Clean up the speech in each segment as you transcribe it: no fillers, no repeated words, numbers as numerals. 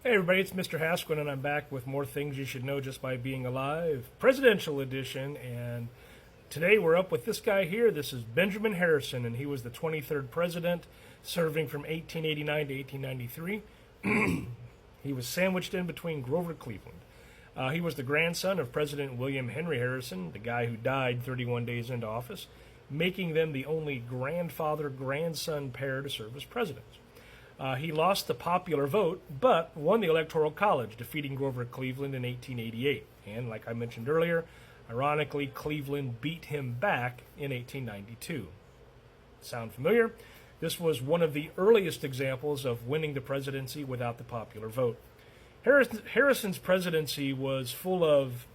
Hey everybody, it's Mr. Hasquin, and I'm back with more things you should know just by being alive, Presidential Edition. And today we're up with this guy here. This is Benjamin Harrison, and he was the 23rd president, serving from 1889 to 1893. He was sandwiched in between Grover Cleveland. He was the grandson of President William Henry Harrison, the guy who died 31 days into office, making them the only grandfather-grandson pair to serve as presidents. He lost the popular vote, but won the Electoral College, defeating Grover Cleveland in 1888. And like I mentioned earlier, ironically, Cleveland beat him back in 1892. Sound familiar? This was one of the earliest examples of winning the presidency without the popular vote. Harrison's presidency was full of,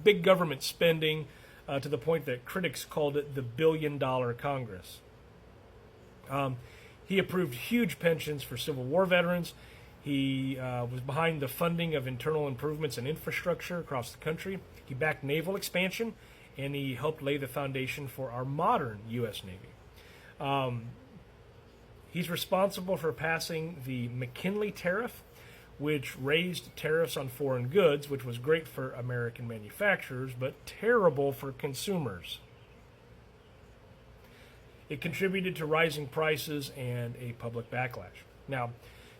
big government spending to the point that critics called it the billion-dollar Congress. He approved huge pensions for Civil War veterans. He was behind the funding of internal improvements and infrastructure across the country. He backed naval expansion, and he helped lay the foundation for our modern U.S. Navy. He's responsible for passing the McKinley Tariff, which raised tariffs on foreign goods, which was great for American manufacturers, but terrible for consumers. It contributed to rising prices and a public backlash. Now,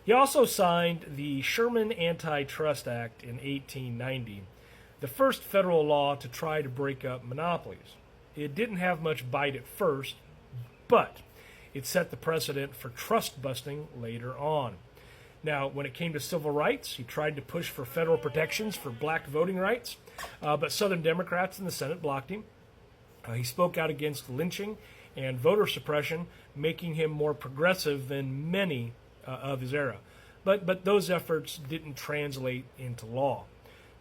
he also signed the Sherman Antitrust Act in 1890, the first federal law to try to break up monopolies. It didn't have much bite at first, but it set the precedent for trust busting later on. Now, when it came to civil rights, he tried to push for federal protections for black voting rights, but Southern Democrats in the Senate blocked him. He spoke out against lynching and voter suppression, making him more progressive than many of his era. But those efforts didn't translate into law.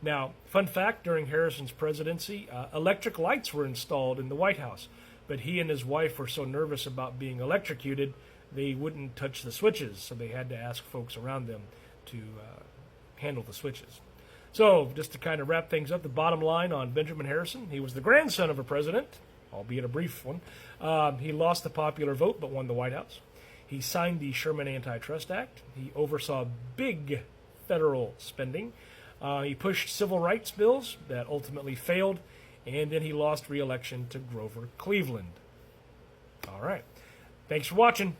Now, fun fact, during Harrison's presidency, electric lights were installed in the White House, but he and his wife were so nervous about being electrocuted, they wouldn't touch the switches, so they had to ask folks around them to handle the switches. So, just to kind of wrap things up, the bottom line on Benjamin Harrison, he was the grandson of a president, albeit a brief one. He lost the popular vote but won the White House. He signed the Sherman Antitrust Act. He oversaw big federal spending. He pushed civil rights bills that ultimately failed, and then he lost re-election to Grover Cleveland. All right. Thanks for watching.